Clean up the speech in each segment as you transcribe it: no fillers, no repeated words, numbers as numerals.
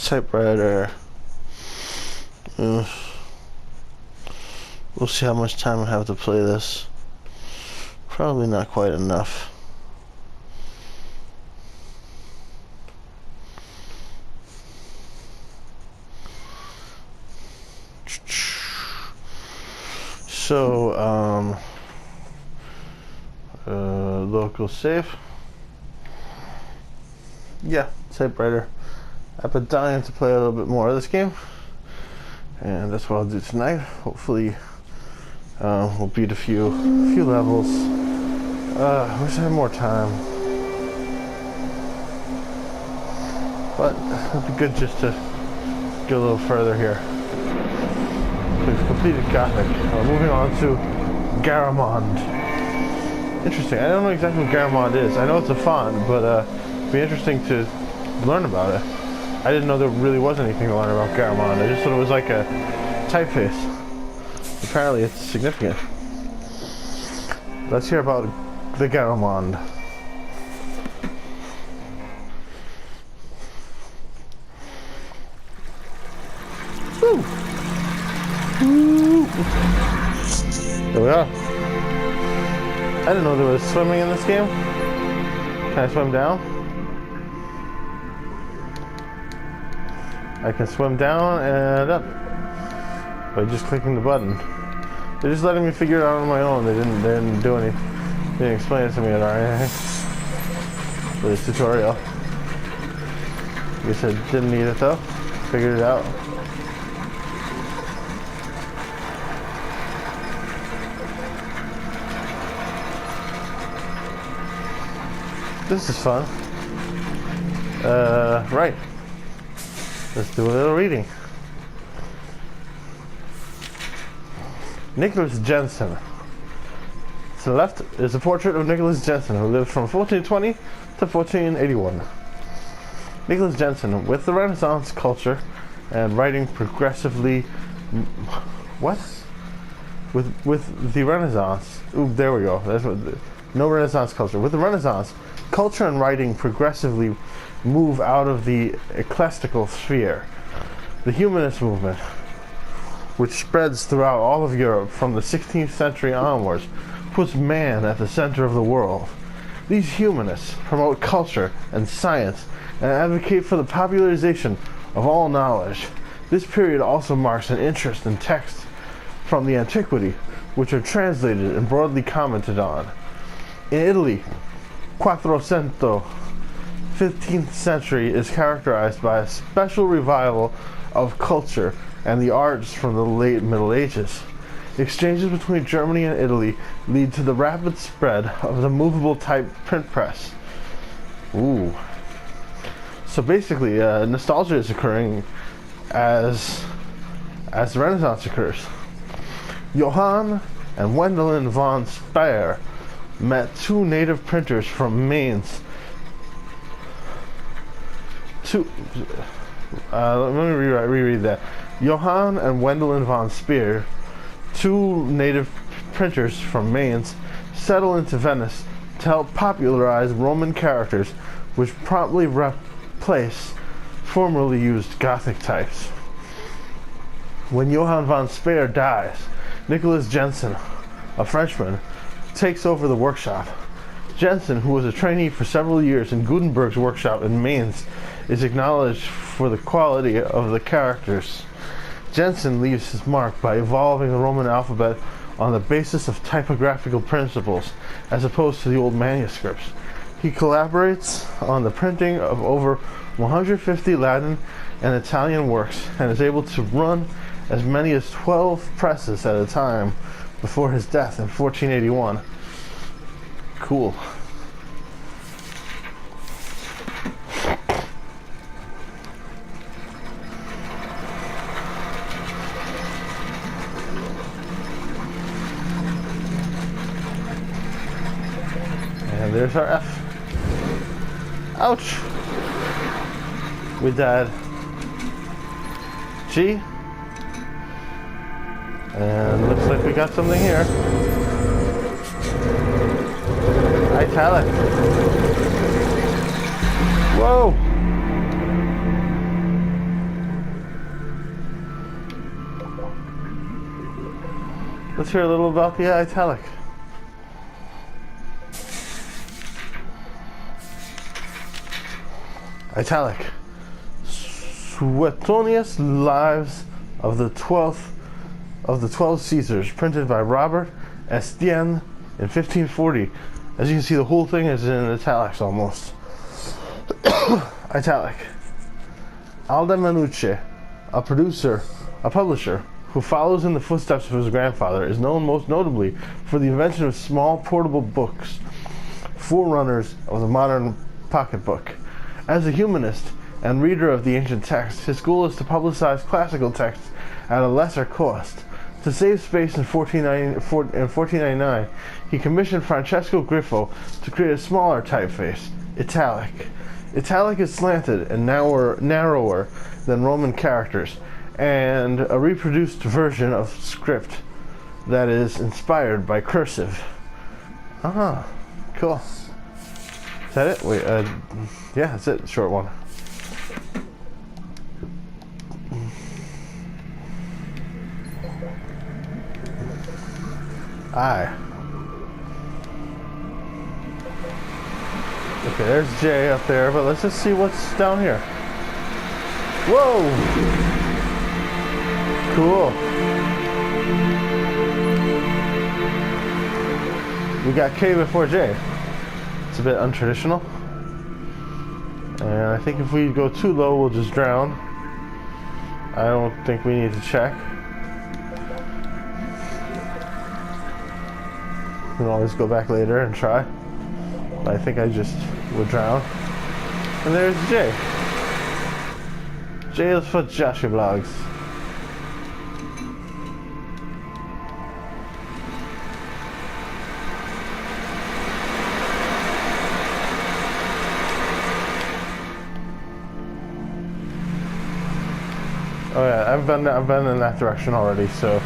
typewriter. We'll see how much time I have to play this. Probably not quite enough. So, local save. Yeah, typewriter. I've been dying to play a little bit more of this game, and that's what I'll do tonight. Hopefully, we'll beat a few levels. I wish I had more time, but it'd be good just to get a little further here. We've completed Gothic. Moving on to Garamond. Interesting. I don't know exactly what Garamond is. I know it's a font, but it'd be interesting to learn about it. I didn't know there really was anything to learn about Garamond. I just thought it was like a typeface. Apparently it's significant. Let's hear about the Garamond. Woo! There we are. I didn't know there was swimming in this game. Can I swim down? I can swim down and up by just clicking the button. They're just letting me figure it out on my own. They didn't do any. They didn't explain it to me or anything for this tutorial. Guess I didn't need it though. Figured it out. This is fun. Right. Let's do a little reading. Nicholas Jensen. To the left is a portrait of Nicholas Jensen, who lived from 1420 to 1481. Nicholas Jensen, with the Renaissance culture and writing progressively... What? With the Renaissance... Ooh, there we go. That's what... No Renaissance culture. With the Renaissance, culture and writing progressively move out of the ecclesiastical sphere. The humanist movement, which spreads throughout all of Europe from the 16th century onwards, puts man at the center of the world. These humanists promote culture and science and advocate for the popularization of all knowledge. This period also marks an interest in texts from the antiquity, which are translated and broadly commented on. In Italy, Quattrocento, 15th century is characterized by a special revival of culture and the arts from the late Middle Ages. Exchanges between Germany and Italy lead to the rapid spread of the movable type print press. Ooh. So basically, nostalgia is occurring as the Renaissance occurs. Johann and Wendelin von Speyer met two native printers from Mainz. Let me reread that. Johann and Wendelin von Speyer, two native printers from Mainz, settled into Venice to help popularize Roman characters, which promptly replaced formerly used Gothic types. When Johann von Speyer dies, Nicholas Jensen, a Frenchman, takes over the workshop. Jensen, who was a trainee for several years in Gutenberg's workshop in Mainz, is acknowledged for the quality of the characters. Jensen leaves his mark by evolving the Roman alphabet on the basis of typographical principles, as opposed to the old manuscripts. He collaborates on the printing of over 150 Latin and Italian works, and is able to run as many as 12 presses at a time before his death in 1481. Cool. And there's our F. Ouch! We died. G. And looks like we got something here. Italic. Whoa! Let's hear a little about the italic. Italic. Suetonius Lives of the 12 Caesars, printed by Robert Estienne in 1540. As you can see, the whole thing is in italics almost. Italic. Alda Manucci, a publisher, who follows in the footsteps of his grandfather, is known most notably for the invention of small portable books, forerunners of the modern pocketbook. As a humanist and reader of the ancient texts, his goal is to publicize classical texts at a lesser cost. To save space in 1499, he commissioned Francesco Griffo to create a smaller typeface, italic. Italic is slanted and narrower than Roman characters, and a reproduced version of script that is inspired by cursive. Cool. Is that it? Wait, yeah, that's it. Short one. I. Okay, there's J up there, but let's just see what's down here. Whoa! Cool. We got K before J. It's a bit untraditional. And I think if we go too low, we'll just drown. I don't think we need to check. We can always go back later and try. But I think I just would drown. And there's J. J is for Joshyblogz. Oh yeah, I've been in that direction already, so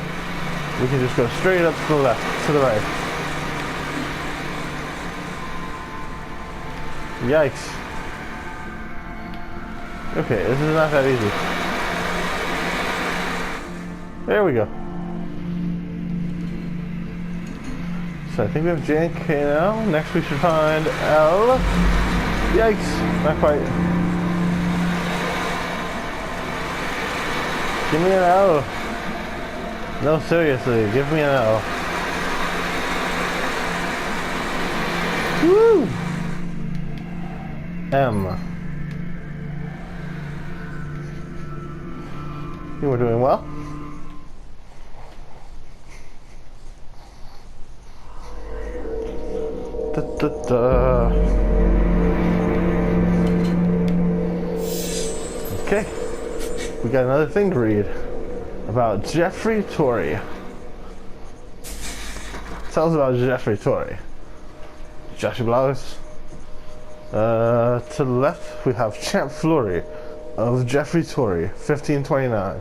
we can just go straight up to the left, to the right. Yikes. Okay, this is not that easy. There we go. So I think we have J and K now. Next we should find L. Yikes, not quite. Give me an L. No, seriously, give me an L. Woo! M. You were doing well. Da, da, da. Okay. We got another thing to read about Jeffrey Torrey. Tell us about Jeffrey Torrey. Joshyblogz. To the left, we have Champ Fleury of Jeffrey Torrey, 1529.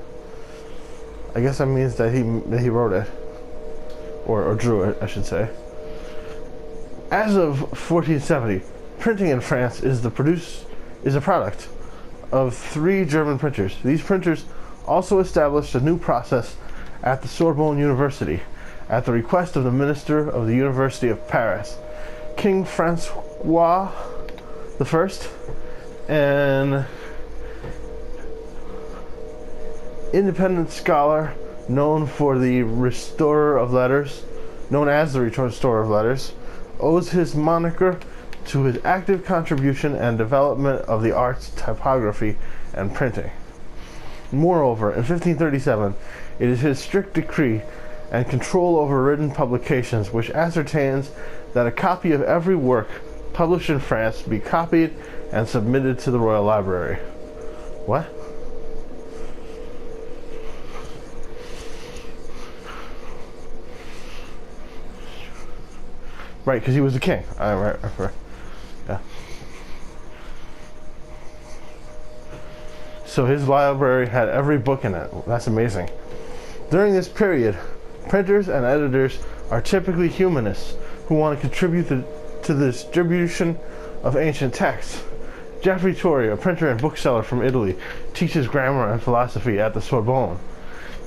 I guess that means that he wrote it, or drew it, I should say. As of 1470, printing in France is a product of 3 German printers. These printers also established a new process at the Sorbonne University, at the request of the minister of the University of Paris, King Francois I, an independent scholar known as the Restorer of Letters, owes his moniker to his active contribution and development of the arts, typography, and printing. Moreover, in 1537, it is his strict decree and control over written publications which ascertains that a copy of every work published in France be copied and submitted to the Royal Library. What? Right, because he was the king. Right. Yeah. So his library had every book in it. That's amazing. During this period, printers and editors are typically humanists who want to contribute to the distribution of ancient texts. Jeffrey Torrey, a printer and bookseller from Italy, teaches grammar and philosophy at the Sorbonne.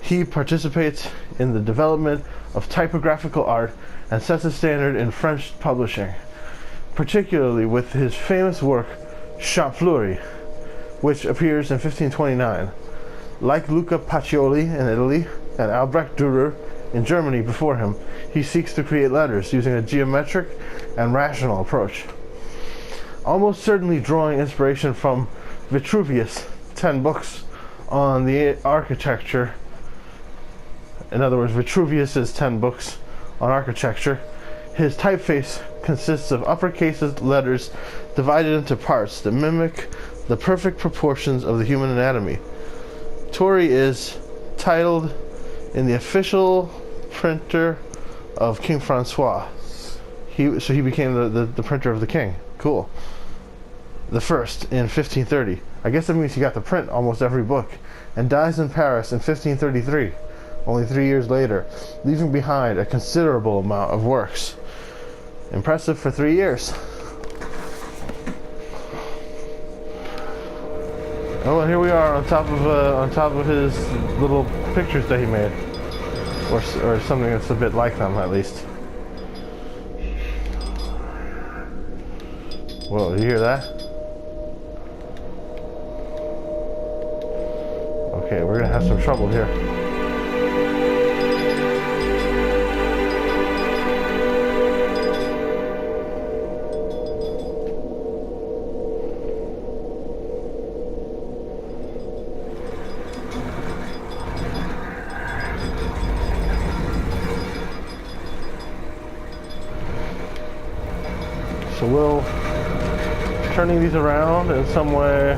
He participates in the development of typographical art and sets a standard in French publishing, particularly with his famous work Champfleury, which appears in 1529. Like Luca Pacioli in Italy and Albrecht Dürer in Germany before him, he seeks to create letters using a geometric and rational approach, almost certainly drawing inspiration from Vitruvius' 10 books on the architecture. In other words, Vitruvius' 10 books on architecture. His typeface consists of uppercase letters divided into parts that mimic the perfect proportions of the human anatomy. Tori is titled in the official printer of King Francois. So he became the printer of the king. Cool. The first in 1530. I guess that means he got to print almost every book, and dies in Paris in 1533, only 3 years later, leaving behind a considerable amount of works. Impressive for 3 years. Oh, and here we are on top of his little pictures that he made, or something that's a bit like them, at least. Whoa, you hear that? Okay, we're gonna have some trouble here. So we'll turning these around in some way.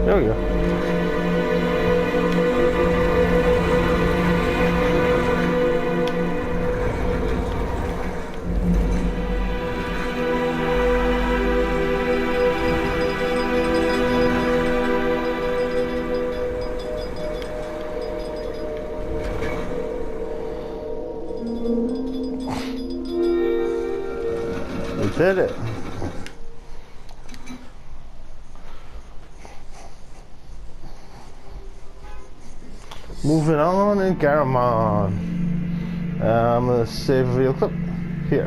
There we go. We did it. Moving on in Garamond. I'm gonna save a video clip here.